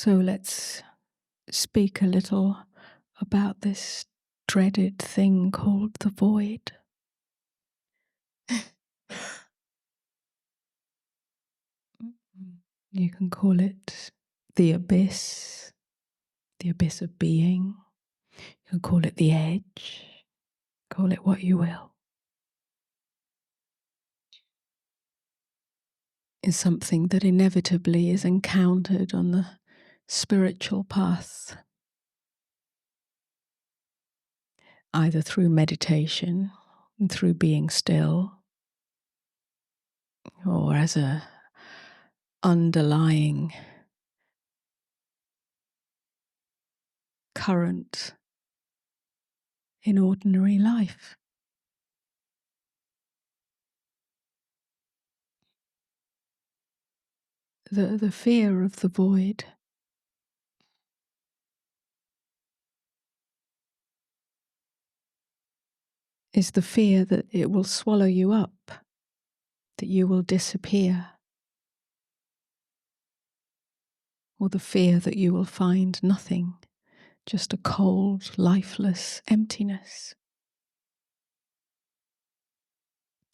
So let's speak a little about this dreaded thing called the void. You can call it the abyss of being. You can call it the edge, call it what you will. It's something that inevitably is encountered on the spiritual path, either through meditation and through being still, or as a underlying current in ordinary life. The fear of the void is the fear that it will swallow you up, that you will disappear, or the fear that you will find nothing, just a cold, lifeless emptiness.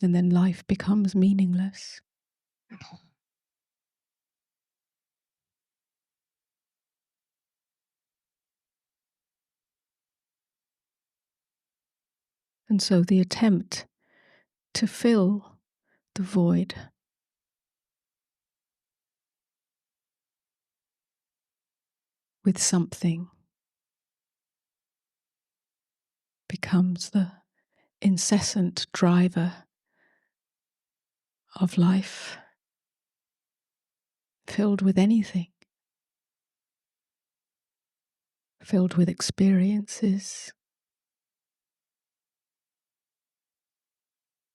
And then life becomes meaningless. And so the attempt to fill the void with something becomes the incessant driver of life, filled with anything, filled with experiences,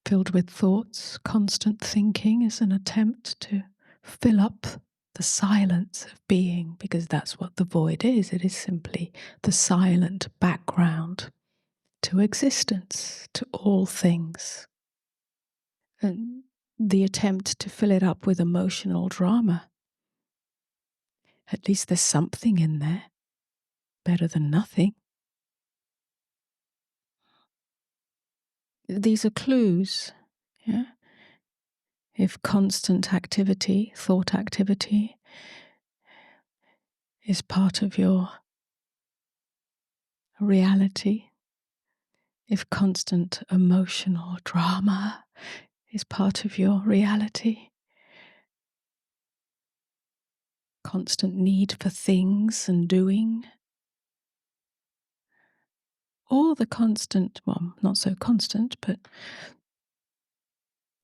filled with thoughts. Constant thinking is an attempt to fill up the silence of being, because that's what the void is. It is simply the silent background to existence, to all things. And the attempt to fill it up with emotional drama. At least there's something in there, better than nothing. These are clues. Yeah? If constant activity, thought activity, is part of your reality, if constant emotional drama is part of your reality, constant need for things and doing, or the constant, well, not so constant, but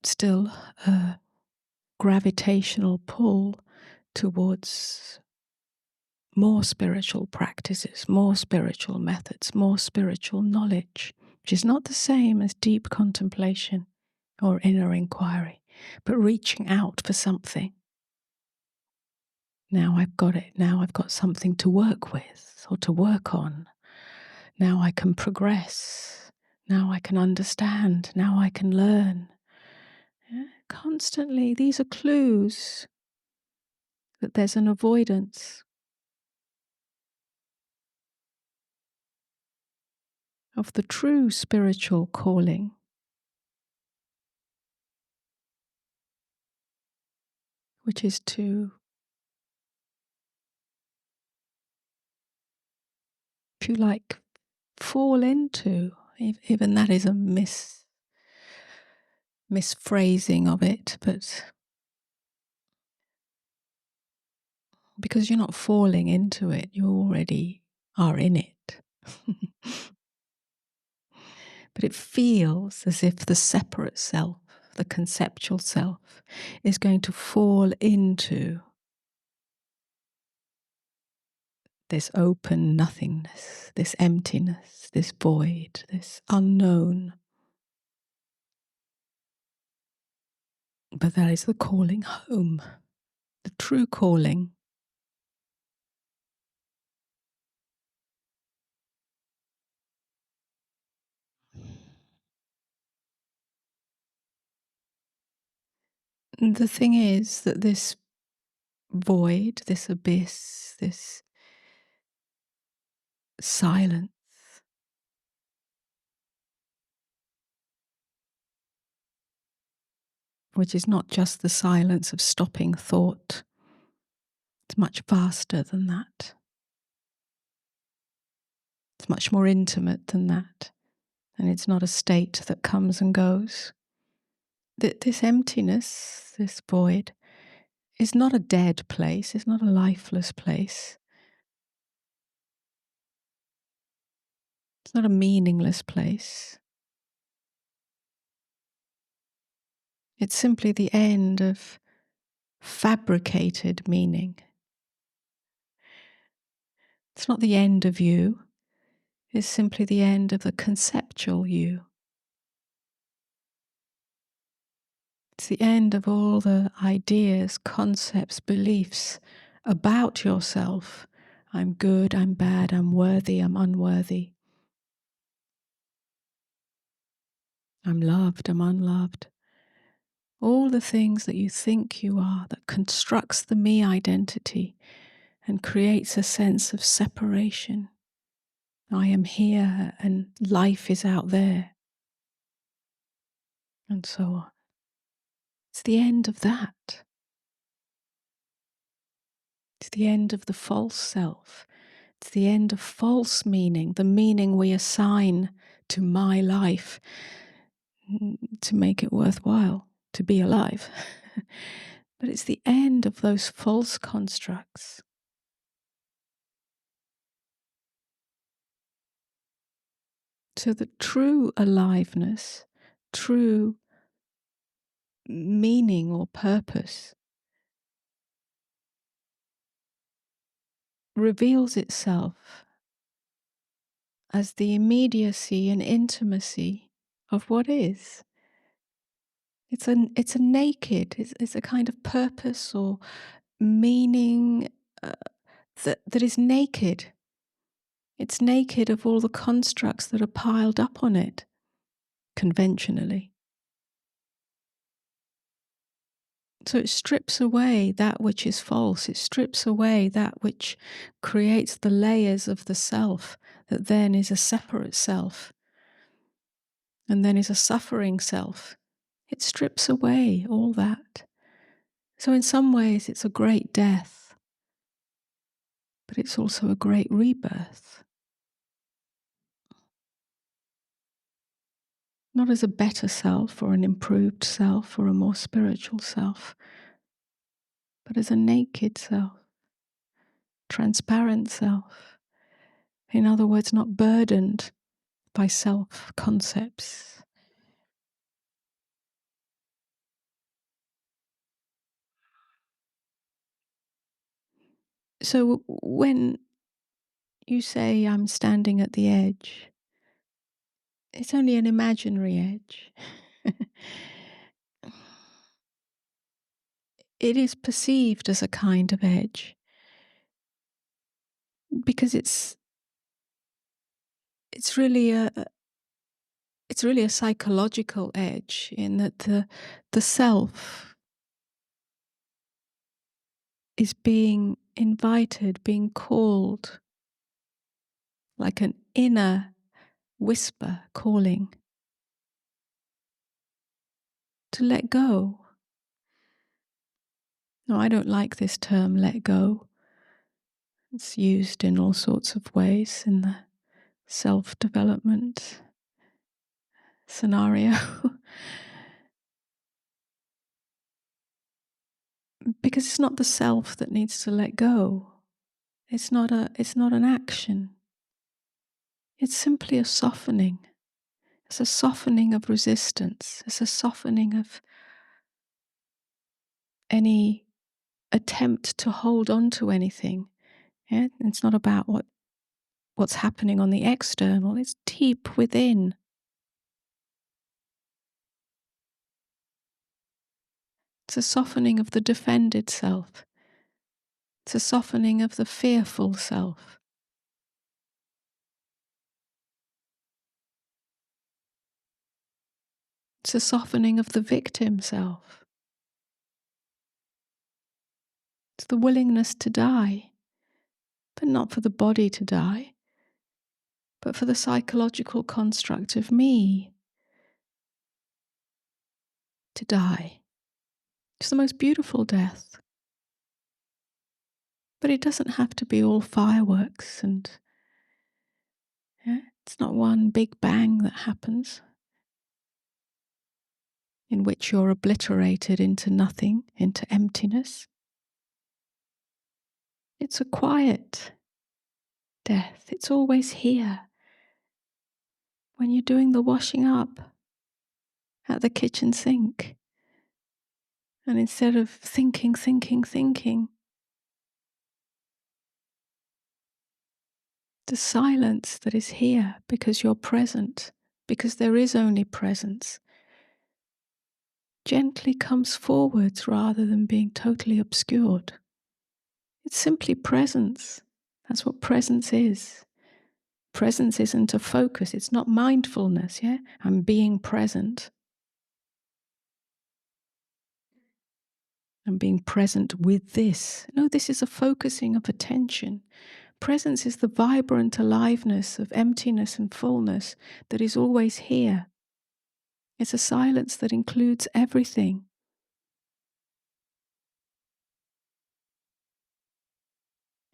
still a gravitational pull towards more spiritual practices, more spiritual methods, more spiritual knowledge, which is not the same as deep contemplation or inner inquiry, but reaching out for something. Now I've got it. Now I've got something to work with or to work on. Now I can progress. Now I can understand. Now I can learn. Yeah? Constantly, these are clues that there's an avoidance of the true spiritual calling, which is to, if you like, fall into. Even that is a misphrasing of it, but because you're not falling into it, you already are in it. But it feels as if the separate self, the conceptual self, is going to fall into this open nothingness, this emptiness, this void, this unknown. But that is the calling home, the true calling. And the thing is that this void, this abyss, this silence, which is not just the silence of stopping thought. It's much vaster than that. It's much more intimate than that. And it's not a state that comes and goes. This emptiness, this void, is not a dead place. It's not a lifeless place. It's not a meaningless place. It's simply the end of fabricated meaning. It's not the end of you. It's simply the end of the conceptual you. It's the end of all the ideas, concepts, beliefs about yourself. I'm good, I'm bad, I'm worthy, I'm unworthy. I'm loved, I'm unloved. All the things that you think you are, that constructs the me identity and creates a sense of separation. I am here and life is out there. And so on. It's the end of that. It's the end of the false self. It's the end of false meaning, the meaning we assign to my life to make it worthwhile to be alive. But it's the end of those false constructs. So that true aliveness, true meaning or purpose reveals itself as the immediacy and intimacy of what is. It's a naked, it's a kind of purpose or meaning that is naked. It's naked of all the constructs that are piled up on it conventionally. So it strips away that which is false. It strips away that which creates the layers of the self that then is a separate self and then is a suffering self. It strips away all that. So in some ways it's a great death, but it's also a great rebirth. Not as a better self or an improved self or a more spiritual self, but as a naked self, transparent self. In other words, not burdened by self-concepts. So when you say I'm standing at the edge, it's only an imaginary edge. It is perceived as a kind of edge because it's really a psychological edge in that the self is being invited, being called, like an inner whisper calling to let go. No, I don't like this term, let go. It's used in all sorts of ways in the self-development scenario. Because it's not the self that needs to let go. It's not an action. It's simply a softening. It's a softening of resistance. It's a softening of any attempt to hold on to anything. Yeah? It's not about what's happening on the external. It's deep within. It's a softening of the defended self. It's a softening of the fearful self. It's a softening of the victim self. It's the willingness to die, but not for the body to die, but for the psychological construct of me to die. It's the most beautiful death. But it doesn't have to be all fireworks and it's not one big bang that happens in which you're obliterated into nothing, into emptiness. It's a quiet death. It's always here. When you're doing the washing up at the kitchen sink, and instead of thinking, the silence that is here because you're present, because there is only presence, gently comes forwards rather than being totally obscured. It's simply presence. That's what presence is. Presence isn't a focus. It's not mindfulness, yeah? I'm being present. I'm being present with this. No, this is a focusing of attention. Presence is the vibrant aliveness of emptiness and fullness that is always here. It's a silence that includes everything.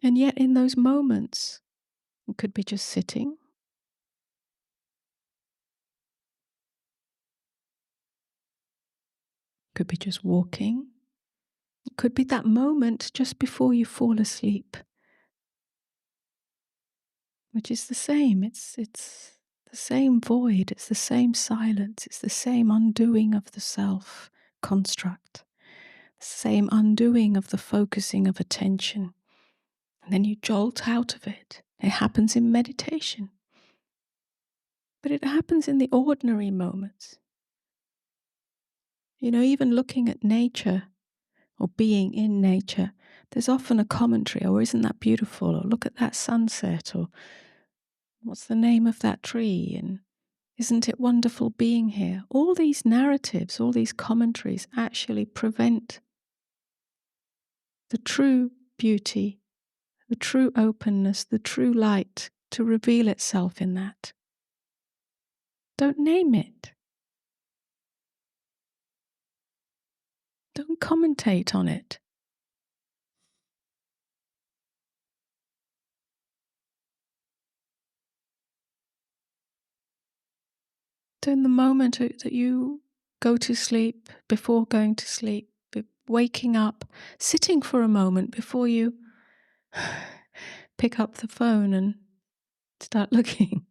And yet in those moments, it could be just sitting, it could be just walking, it could be that moment just before you fall asleep, which is the same. It's the same void, it's the same silence, it's the same undoing of the self construct, the same undoing of the focusing of attention. And then you jolt out of it. It happens in meditation. But it happens in the ordinary moments. You know, even looking at nature or being in nature, there's often a commentary, or isn't that beautiful? Or look at that sunset, or what's the name of that tree? And isn't it wonderful being here? All these narratives, all these commentaries actually prevent the true beauty, the true openness, the true light to reveal itself in that. Don't name it. Don't commentate on it. So in the moment that you go to sleep, before going to sleep, waking up, sitting for a moment before you pick up the phone and start looking.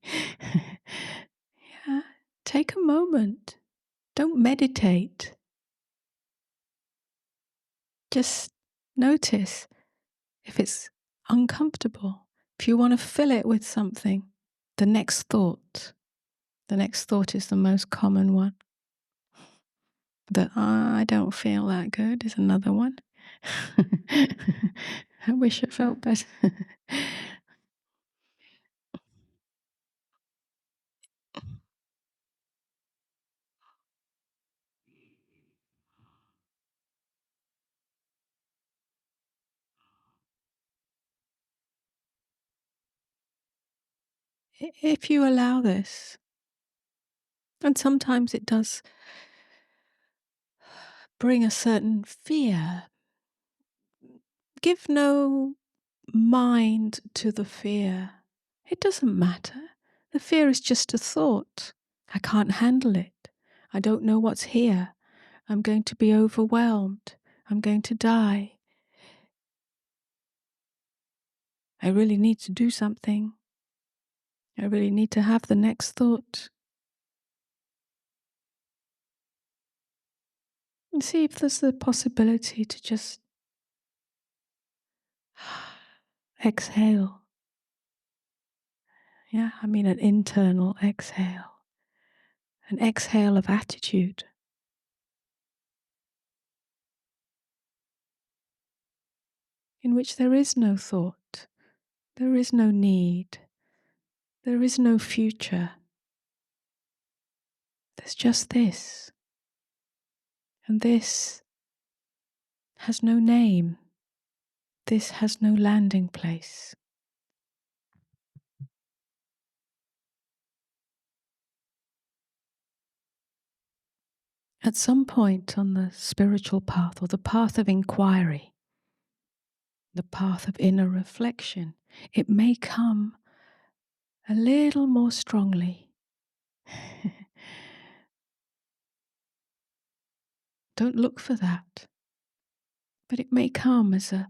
Yeah, take a moment. Don't meditate. Just notice if it's uncomfortable. If you want to fill it with something, the next thought. The next thought is the most common one. That I don't feel that good is another one. I wish it felt better. If you allow this, and sometimes it does bring a certain fear, give no mind to the fear. It doesn't matter. The fear is just a thought. I can't handle it. I don't know what's here. I'm going to be overwhelmed. I'm going to die. I really need to do something. I really need to have the next thought. And see if there's the possibility to just exhale. Yeah, I mean an internal exhale. An exhale of attitude. In which there is no thought. There is no need. There is no future. There's just this. And this has no name. This has no landing place. At some point on the spiritual path, or the path of inquiry, the path of inner reflection, it may come a little more strongly. Don't look for that. But it may come as a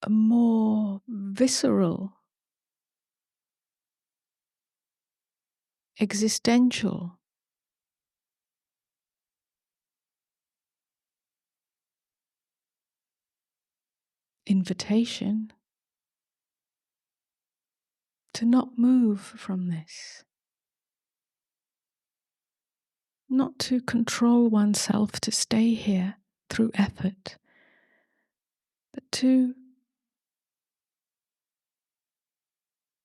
more visceral, existential invitation to not move from this, not to control oneself to stay here through effort, but to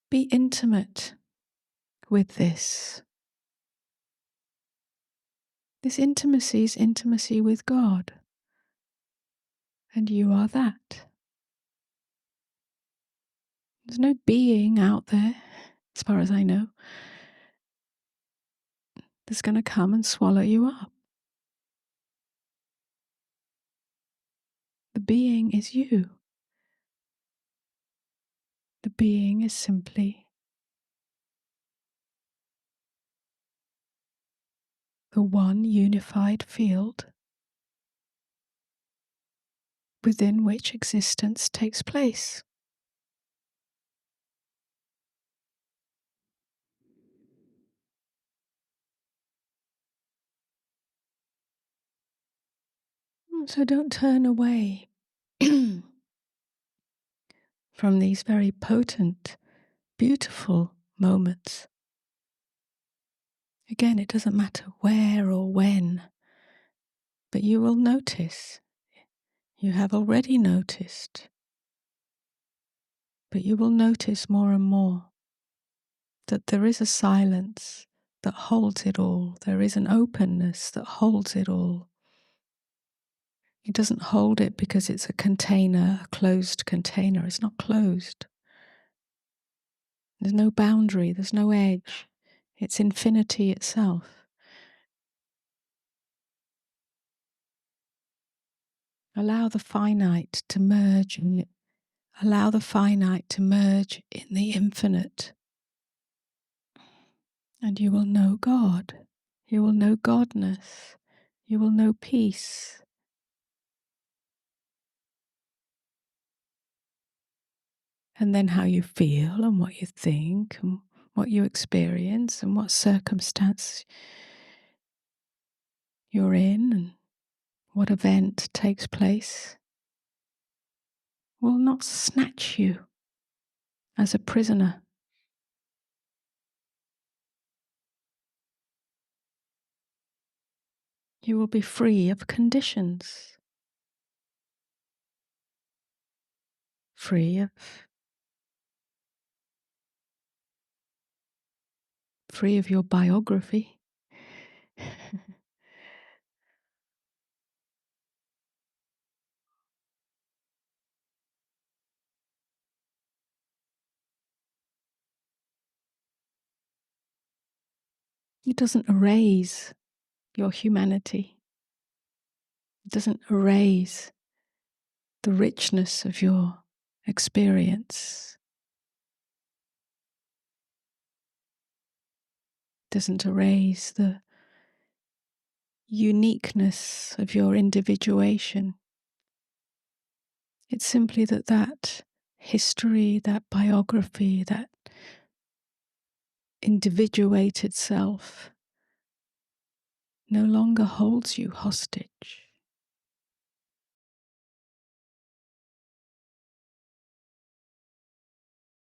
be intimate with this. This intimacy is intimacy with God, and you are that. There's no being out there, as far as I know, that's going to come and swallow you up. The being is you. The being is simply the one unified field within which existence takes place. So don't turn away from these very potent, beautiful moments. Again, it doesn't matter where or when, but you will notice. You have already noticed, but you will notice more and more that there is a silence that holds it all. There is an openness that holds it all. It doesn't hold it because it's a container, a closed container. It's not closed. There's no boundary, there's no edge. It's infinity itself. Allow the finite to merge in it. Allow the finite to merge in the infinite. And you will know God. You will know Godness. You will know peace. And then how you feel and what you think and what you experience and what circumstance you're in and what event takes place will not snatch you as a prisoner. You will be free of conditions, free of your biography. It doesn't erase your humanity. It doesn't erase the richness of your experience. It doesn't erase the uniqueness of your individuation. It's simply that history, that biography, that individuated self no longer holds you hostage.